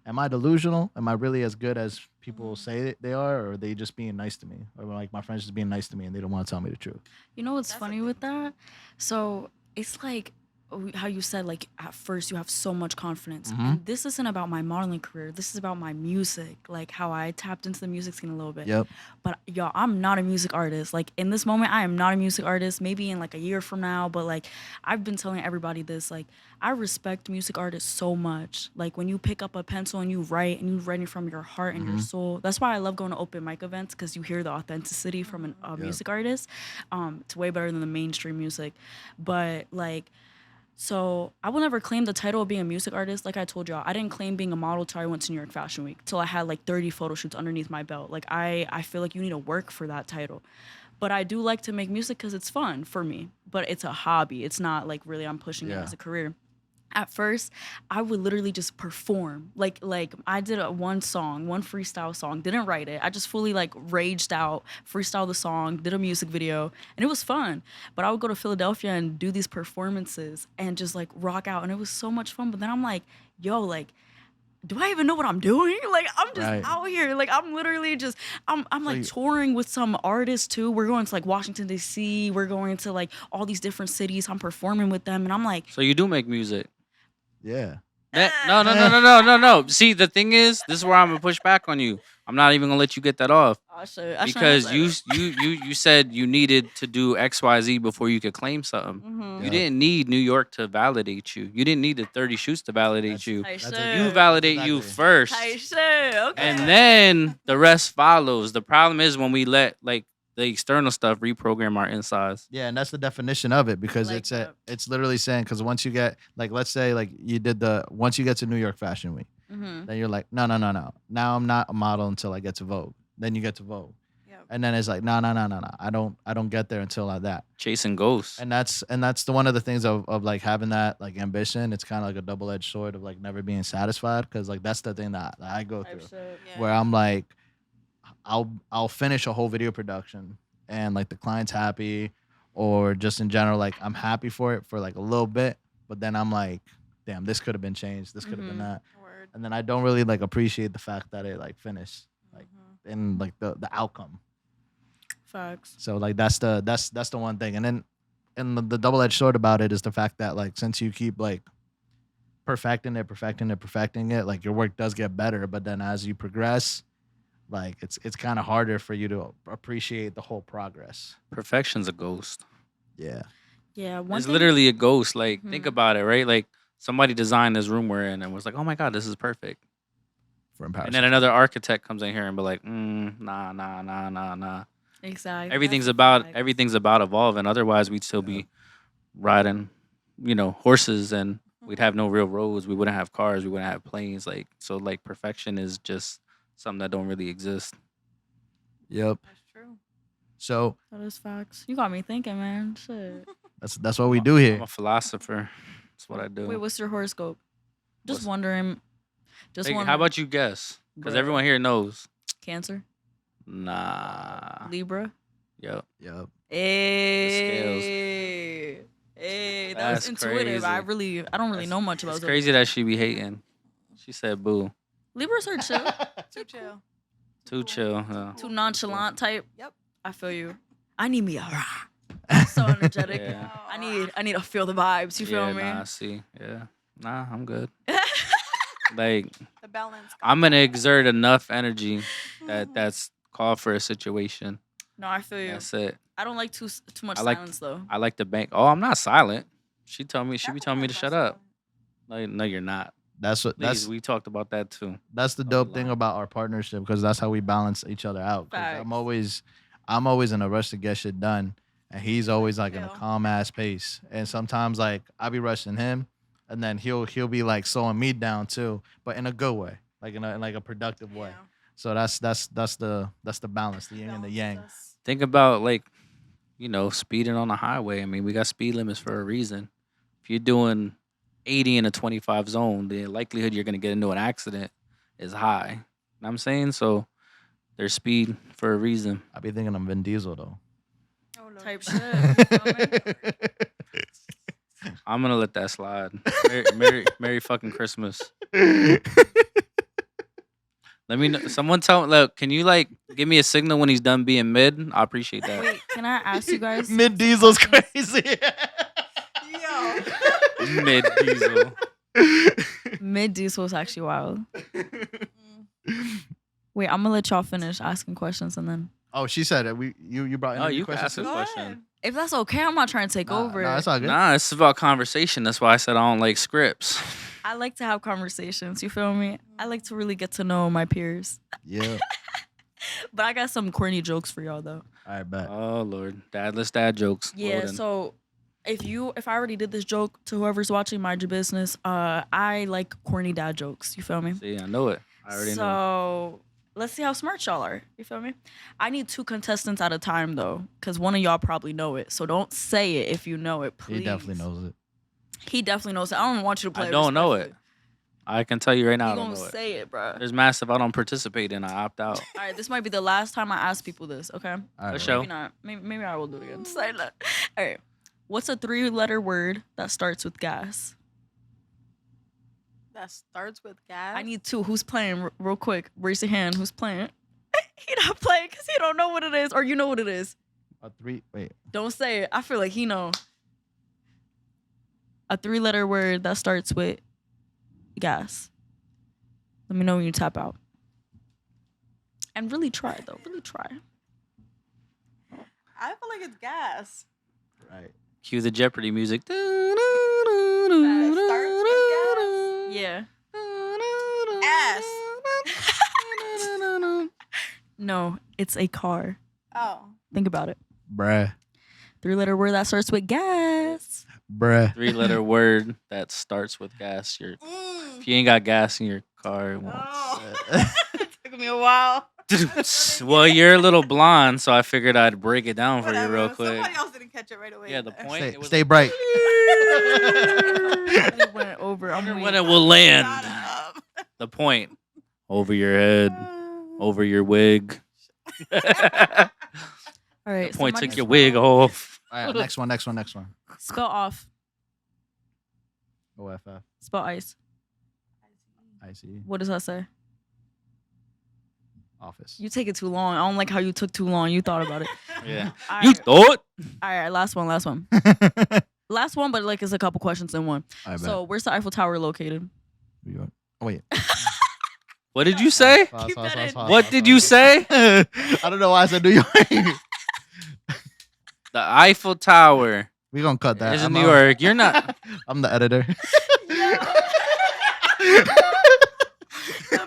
A: am I delusional? Am I really as good as people say they are, or are they just being nice to me, or like my friends just being nice to me and they don't want to tell me the truth?
C: You know what's
E: That's a
C: funny with that? So it's like how you said, like at first you have so much confidence. And this isn't about my modeling career. This is about my music, like how I tapped into the music scene a little bit.
A: Yep.
C: But y'all, I'm not a music artist. Like in this moment, I am not a music artist. Maybe in like a year from now, but like I've been telling everybody this. Like I respect music artists so much. Like when you pick up a pencil and you write it from your heart and your soul. That's why I love going to open mic events, because you hear the authenticity from a music artist. It's way better than the mainstream music. But like, so I will never claim the title of being a music artist. Like I told y'all, I didn't claim being a model till I went to New York Fashion Week, till I had like 30 photo shoots underneath my belt. Like I feel like you need to work for that title. But I do like to make music because it's fun for me. But it's a hobby. It's not like really I'm pushing it as a career. At first, I would literally just perform. Like I did one freestyle song, didn't write it. I just fully like raged out, freestyled the song, did a music video, and it was fun. But I would go to Philadelphia and do these performances and just like rock out, and it was so much fun. But then I'm like, yo, like, do I even know what I'm doing? Like I'm just out here. Like I'm literally just I'm like touring with some artists too. We're going to like Washington D.C. We're going to like all these different cities. I'm performing with them, and I'm like,
B: So you do make music?
A: Yeah.
B: No. See, the thing is, this is where I'm gonna push back on you. I'm not even gonna let you get that off because you said you needed to do XYZ before you could claim something. You didn't need New York to validate you. You didn't need the 30 shoots to validate you. You validate you first,
C: okay.
B: and then the rest follows. The problem is when we let like the external stuff reprogram our insides.
A: Yeah, and that's the definition of it, because
C: Like
A: it's literally saying, because once you get like, let's say like you did once you get to New York Fashion Week,
C: Mm-hmm.
A: Then you're like, no. Now I'm not a model until I get to Vogue. Then you get to Vogue.
E: Yep.
A: And then it's like, no. I don't get there until like that.
B: Chasing ghosts.
A: And that's the one of the things of like having that like ambition. It's kind of like a double-edged sword of like never being satisfied, because like that's the thing that I go through,
E: Yeah.
A: where I'm like, I'll finish a whole video production and like the client's happy, or just in general like I'm happy for it for like a little bit, but then I'm like, damn, this could have been changed, this could have been that,
E: Word.
A: and then I don't really like appreciate the fact that it like finished like
E: Mhm.
A: in like the outcome.
C: Facts.
A: So like that's the one thing, and then the double-edged sword about it is the fact that like since you keep like perfecting it, like your work does get better, but then as you progress, like it's kind of harder for you to appreciate the whole progress.
B: Perfection's a ghost.
A: Yeah.
C: Yeah. One
B: It's
C: thing,
B: literally a ghost. Like, think
C: Mhm.
B: about it, right? Like, somebody designed this room we're in and was like, oh my God, this is perfect.
A: For empowerment.
B: And then another architect comes in here and be like, nah.
C: Exactly.
B: Everything's
C: That's a
B: about
C: fact.
B: evolving. Otherwise, we'd still be riding, horses, and we'd have no real roads. We wouldn't have cars. We wouldn't have planes. Like, so like perfection is just something that don't really exist.
A: Yep.
E: That's true.
A: So
C: That is facts. You got me thinking, man. Shit.
A: that's what we do here.
B: I'm a philosopher. That's what I do.
C: Wait, what's your horoscope? Just
B: What's-
C: wondering. Just
B: Hey,
C: wondering.
B: how about you guess? Because
C: Bruh.
B: everyone here knows.
C: Cancer?
B: Nah.
C: Libra?
B: Yep.
A: Yep.
C: Hey. Hey, that was
B: That's
C: intuitive.
B: crazy.
C: I don't really know much about
B: It's
C: zodiac.
B: crazy that she be hating. She said, "Boo,
C: Libras are chill.
E: Too chill.
B: too chill."
C: Too nonchalant type.
E: Yep.
C: I feel you. I need me a rah. So energetic.
B: Yeah.
C: I need to feel the vibes. You feel
B: Yeah,
C: me?
B: nah, see, yeah, nah, I'm good. Like,
E: The balance.
B: I'm gonna exert enough energy that's called for a situation.
C: No, I feel you.
B: That's it.
C: I don't like too much
B: I like-
C: silence though.
B: I like to bank. Oh, I'm not silent. She be telling me to shut up. No, you're not.
A: That's what
B: Please, we talked about that too.
A: that's the
B: Don't
A: dope
B: be
A: thing
B: lying.
A: about our partnership, because that's how we balance each other out. 'Cause
C: Facts.
A: I'm always in a rush to get shit done, and he's always like in a
E: Chill.
A: calm ass pace. And sometimes like I'll be rushing him, and then he'll be like slowing me down too, but in a good way, like in a productive way. So that's the balance, the yin and the yang.
B: Think about like, speeding on the highway. I mean, we got speed limits for a reason. If you're doing 80 in a 25 zone, the likelihood you're gonna get into an accident is high. You know what I'm saying? So there's speed for a reason.
A: I be thinking of Vin Diesel though.
E: Oh, Lord.
C: Type shit. You feel me?
B: I'm gonna let that slide. Merry fucking Christmas. Let me know. Someone look, can you like give me a signal when he's done being mid? I appreciate that.
C: Wait, can I ask you guys?
A: Mid Diesel's crazy.
E: Yo.
B: Mid diesel.
C: Mid Diesel was actually wild.
E: Mm.
C: Wait, I'm gonna let y'all finish asking questions and then
A: Oh, she said it. You brought in
B: Oh,
A: any
B: you can
A: questions?
B: ask a
E: Go
B: question.
E: ahead.
C: if that's okay, I'm not trying to take over.
A: Nah, it's all good.
B: Nah, it's about conversation. That's why I said I don't like scripts.
C: I like to have conversations. You feel me? I like to really get to know my peers.
A: Yeah.
C: But I got some corny jokes for y'all though.
A: All right, bet.
B: Oh Lord, dadless dad jokes.
C: Yeah.
B: Loading.
C: So if I already did this joke to whoever's watching, mind your business. I like corny dad jokes. You feel me?
B: See, I know it. I already know.
C: So let's see how smart y'all are. You feel me? I need 2 contestants at a time though, because one of y'all probably know it. So don't say it if you know it, please.
A: He definitely knows it.
C: He definitely knows it. I don't want you to play.
B: I don't know it.
C: respectfully.
B: I can tell you right now,
C: You
B: I don't
C: gonna
B: know it.
C: say it, bro.
B: There's massive I don't participate in. I opt out.
C: All right, this might be the last time I ask people this. Okay.
A: All right.
B: For sure.
C: Maybe not. Maybe I will do it again. Say that. All right. What's a 3-letter word that starts with gas?
E: That starts with gas.
C: I need 2. Who's playing? Real quick. Raise your hand. Who's playing? He not playing because he don't know what it is, or you know what it is.
A: A 3. Wait.
C: Don't say it. I feel like he know. A 3-letter word that starts with gas. Let me know when you tap out. And really try though. Really try.
E: I feel like it's gas.
A: Right.
B: Cue the Jeopardy music.
C: Yeah.
E: Ass.
C: No, it's a car.
E: Oh.
C: Think about it.
A: Bruh.
C: 3-letter word that starts with gas.
A: Bruh.
B: 3-letter word that starts with gas.
E: Mm.
B: If you ain't got gas in your car once.
E: Oh. It took me a while.
B: Well, you're a little blonde, so I figured I'd break it down for you
E: Whatever.
B: real quick.
E: Somebody else didn't catch it right away.
B: Yeah, the
E: either.
B: point.
A: Stay,
B: It was
A: stay
B: like,
A: bright.
C: It went over. I'm
B: when
C: weak.
B: it will land.
E: Shut up.
B: The point. Over your head. Over your wig.
C: All right.
B: Point
C: somebody
B: took your
C: spell-
B: wig off.
A: All right, next one.
C: Spell off.
A: OFF.
C: Spell ice.
A: I see.
C: What does that say?
A: Office.
C: You take it too long. I don't like how you took too long. You thought about it.
B: Yeah.
C: All
B: You
C: right.
B: thought?
C: All right. Last one. Last one, but like it's a couple questions in one.
A: I bet.
C: So where's the Eiffel Tower located?
A: New York. Oh wait.
B: What did you say?
C: Keep that in.
B: What did you say?
A: I don't know why I said New York.
B: The Eiffel Tower
A: We gonna cut that.
B: is in
A: I'm
B: New
A: out.
B: York. You're not.
A: I'm the editor.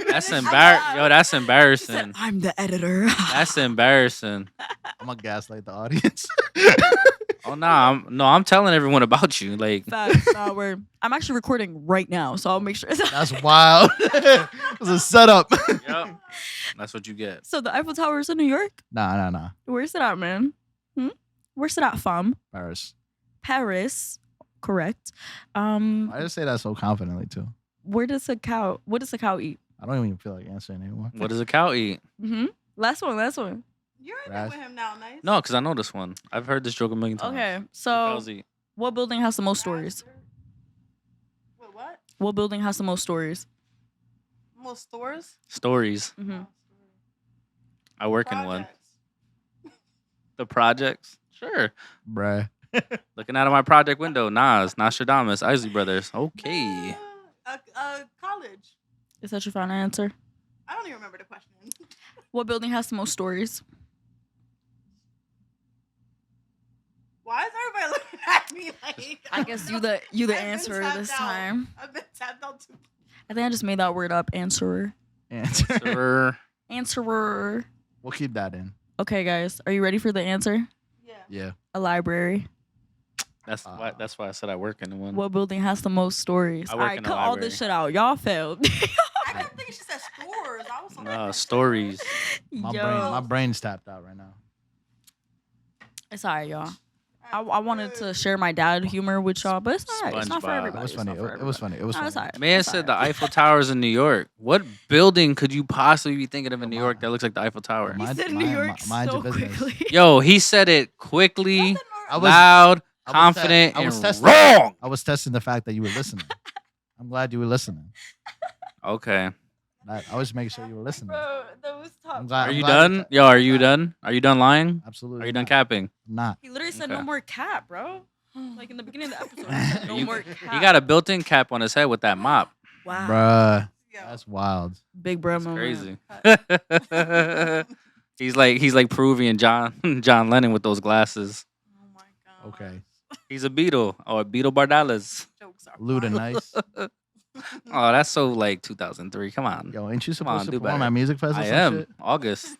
B: That's embarrassing. Yo, that's
C: He said,
B: embarrassing.
C: I'm the editor.
B: That's embarrassing.
A: I'm gonna gaslight the audience.
B: Oh nah, I'm telling everyone about you. Like
C: Facts. I'm actually recording right now, so I'll make sure.
A: That's wild. It was a setup.
B: Yep. That's what you get.
C: So the Eiffel Tower is in New York.
A: Nah.
C: Where's it at, man? Where's it at, fam?
A: Paris.
C: Paris. Correct.
A: I just say that so confidently too.
C: Where does a cow? What does a cow eat?
A: I don't even feel like answering anymore.
B: What does a cow eat?
C: Last one.
E: You're in
A: Raz.
E: there with him now, Nice.
B: No, because I know this one. I've heard this joke a million times.
C: Okay.
B: What
C: So
B: cows eat?
C: what building has the most stories?
E: Wait, what?
C: What building has the most stories?
E: Most stores?
B: Stories.
C: Mm-hmm.
B: I work in one.
E: Projects.
B: The projects. Sure.
A: Bruh.
B: Looking out of my project window. Nas, Nostradamus, Isley Brothers. Okay.
E: College.
C: Is that your final answer?
E: I don't even remember the question.
C: What building has the most stories?
E: Why is everybody looking at me like?
C: I guess you the
E: I've been
C: answerer
E: tapped
C: this
E: out.
C: time.
E: I've been tapped out too.
C: I think I just made that word up. Answerer.
A: Answer.
B: Sir.
C: Answerer.
A: We'll keep that in.
C: Okay, guys, are you ready for the answer?
E: Yeah.
A: Yeah.
C: A library.
B: That's why I said I work in one.
C: What building has the most stories?
B: I
C: All
B: work
C: right,
B: in a
C: cut all
B: library.
C: this shit out. Y'all failed.
E: I didn't think she said stores. I was so
B: No, stories.
A: My brain's tapped out right now.
C: It's all right, y'all. I wanted to share my dad humor with y'all, but it's all right. It's not for
B: SpongeBob.
C: everybody.
A: It was
C: It's not
A: funny.
C: for
A: It was
C: everybody.
A: funny. It was
C: No, it's all
A: funny.
C: right.
B: Man
C: It's all
B: said the
C: right.
B: Eiffel Tower's in New York. What building could you possibly be thinking of in New York that looks like the Eiffel Tower?
C: He
A: Mind-
C: said New
A: mind-
C: York
A: mind your
C: so
A: business.
C: quickly.
B: Yo, he said it quickly,
A: I was-
B: loud,
A: I was
B: confident,
A: I was
B: and
A: testing-
B: wrong.
A: I was testing the fact that you were listening. I'm glad you were listening.
B: Okay.
A: I was making sure you were listening.
C: Bro, that was top.
A: I'm glad-
B: Are
A: I'm
B: you
A: glad
B: done? Yo, are you done? Are you done lying?
A: Absolutely.
B: Are you done
A: not.
B: capping?
A: I'm not.
C: He literally said
B: Okay.
C: no more cap, bro. Like in the beginning of the episode, he said no
B: You-
C: more cap.
B: He got a built-in cap on his head with that mop.
C: wow.
A: Bruh.
E: Yeah.
A: That's wild.
C: Big bro
B: It's
C: moment.
B: crazy. he's like Peruvian John Lennon with those glasses.
E: Oh my god.
A: Okay.
B: He's a Beatle or Beatle Bardales.
E: Jokes are
A: Lewd and
E: fun.
A: nice.
B: Oh, that's so like 2003. Come on.
A: Yo, ain't you
B: Come on,
A: supposed to
B: do
A: perform
B: better.
A: at Music Fest or
B: I
A: some
B: am.
A: shit?
B: August.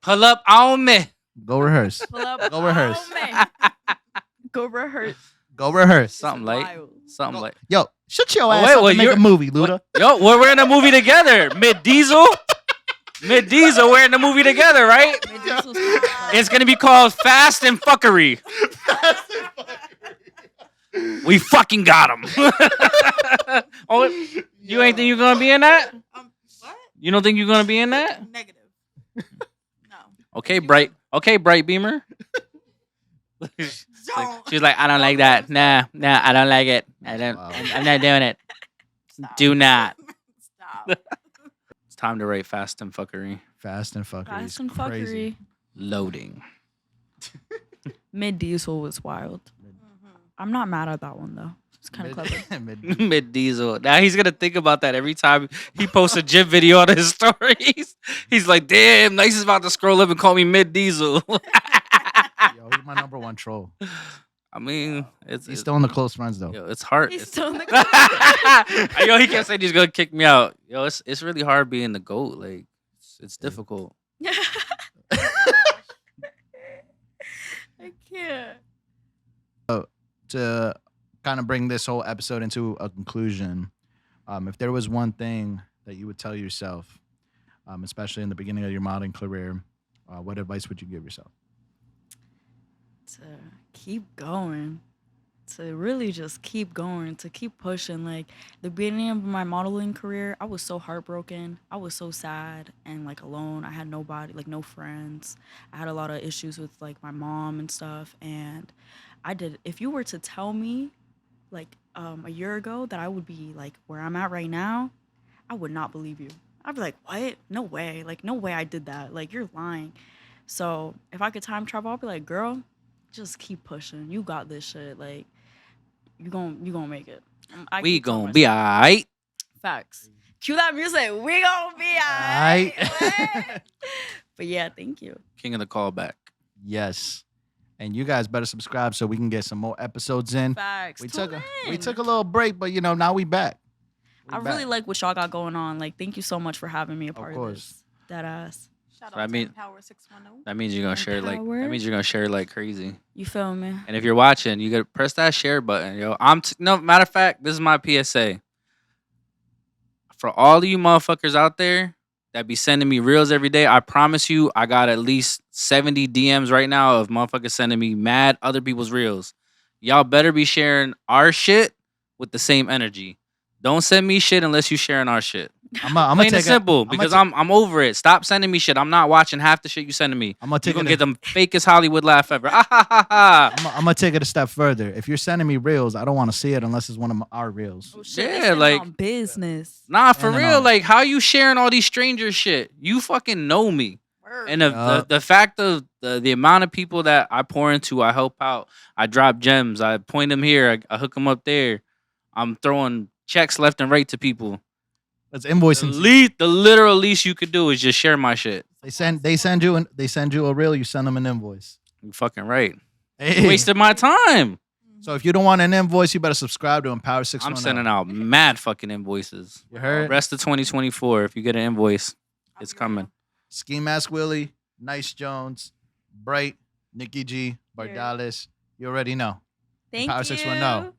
B: Pull up on me.
A: Go rehearse.
C: Pull up.
A: Go rehearse.
C: Oh, man. Go rehearse.
A: Go rehearse.
B: Something
C: This is
B: like
C: wild.
B: something like.
A: Yo, shut your
B: Oh,
A: ass
B: wait,
A: up
B: wait,
A: and make
B: you're-
A: a movie, Luda.
B: Yo, we're in a movie together. Mid Diesel. We're in the movie together, right?
C: This was wild.
B: It's gonna be called Fast and Fuckery. We fucking got him. Oh, you ain't think you're gonna be in that?
E: What?
B: You don't think you're gonna be in that?
E: Negative. No.
B: Okay, Bryght. Okay, Bryght Beamer.
E: Don't.
B: She's like, I don't like that. Nah, I don't like it.
A: Wow.
B: I'm not doing it.
E: Stop.
B: Do not.
E: Stop.
B: It's time to rate Fast and Fuckery.
A: Fast and fuckery.
C: Fast
A: is
C: and
A: crazy.
C: fuckery.
B: Loading.
C: Mid Diesel was wild. I'm not mad at that one though. It's kind of clever.
A: Mid-
B: Mid Diesel. Now he's gonna think about that every time he posts a gym video on his stories. He's like, damn, Nyce is about to scroll up and call me Mid Diesel.
A: Yo, he's my number one troll.
B: I mean,
A: He's still in the close friends though.
B: yo, it's hard.
C: He's
B: It's-
C: still in the.
B: Yo, he kept saying he's gonna kick me out. Yo, it's really hard being the GOAT. Like, it's difficult.
C: I can't.
A: To kind of bring this whole episode into a conclusion, if there was one thing that you would tell yourself, especially in the beginning of your modeling career? What advice would you give yourself?
C: To keep going, to really just keep going, to keep pushing. Like the beginning of my modeling career, I was so heartbroken. I was so sad and like alone. I had nobody, like no friends. I had a lot of issues with like my mom and stuff. And if you were to tell me like a year ago that I would be like where I'm at right now, I would not believe you. I'd be like, what? No way. Like, no way I did that. Like, you're lying. So if I could time travel, I'd be like, girl, just keep pushing. You got this shit. Like, you gonna make it.
B: We gonna be all right.
C: Facts. Cue that music. We gonna be all right. But yeah, thank you.
B: King of the callback.
A: Yes. And you guys better subscribe so we can get some more episodes in.
C: Facts.
A: We took a little break, but now we back.
C: I really like what y'all got going on. Like, thank you so much for having me a part of this. That ass.
E: Shout
B: So I
E: out
B: mean-
E: to Power 610.
B: That means you're gonna share like. That means you're gonna share like crazy.
C: You feel me?
B: And if you're watching, you gotta press that share button, yo. No matter of fact, this is my PSA. For all of you motherfuckers out there that be sending me reels every day, I promise you, I got at least 70 DMs right now of motherfuckers sending me mad other people's reels. Y'all better be sharing our shit with the same energy. Don't send me shit unless you sharing our shit.
A: I'm
B: Plain and simple, because I'm over it. Stop sending me shit. I'm not watching half the shit you sending me.
A: I'm gonna
B: You're gonna get the fakest Hollywood laugh ever. Ah, ha, ha, ha.
A: I'm gonna take it a step further. If you're sending me reels, I don't want to see it unless it's one of our reels.
C: Oh, shit,
B: Yeah, like-
C: on business.
B: Nah, for
A: And then,
B: real. Like, how you sharing all these stranger shit? You fucking know me.
E: Word.
B: And
A: Yup.
B: the fact of the amount of people that I pour into, I help out, I drop gems, I point them here, I hook them up there. I'm throwing checks left and right to people.
A: It's invoicing.
B: The literal least you could do is just share my shit.
A: They send you a reel. You send them an invoice.
B: You fucking right.
A: Hey.
B: You wasted my time.
A: So if you don't want an invoice, you better subscribe to Empower 610.
B: I'm sending out mad fucking invoices.
A: You heard?
B: Rest of 2024, if you get an invoice,
E: I'll
B: it's
E: be
B: coming.
E: real.
A: Ski Mask Willie, Nyce Jonez, Bryght, Nikki G, Bardales. You already know.
C: Thank
A: Power
C: you.
A: 610.